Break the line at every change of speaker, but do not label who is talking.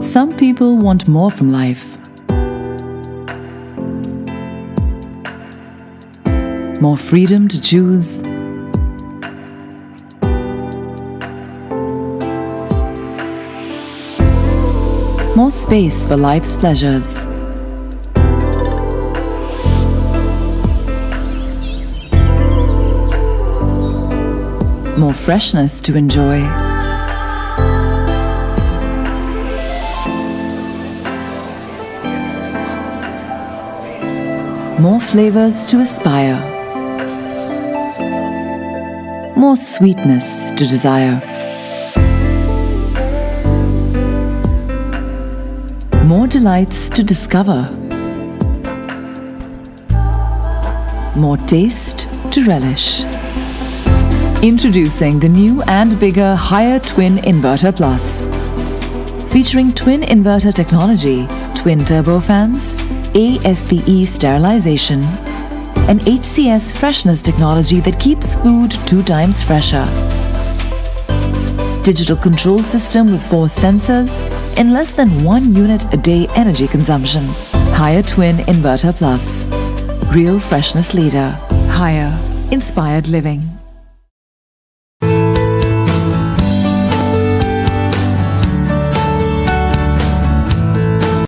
Some people want more from life. More freedom to choose. More space for life's pleasures. More freshness to enjoy. More flavors to aspire. More sweetness to desire. More delights to discover. More taste to relish. Introducing the new and bigger Haier Twin Inverter Plus. Featuring twin inverter technology, twin turbofans, ASPE sterilization, and HCS freshness technology that keeps food 2 times fresher. Digital control system with 4 sensors in less than 1 unit a day energy consumption. Haier Twin Inverter Plus. Real freshness leader. Haier. Inspired living.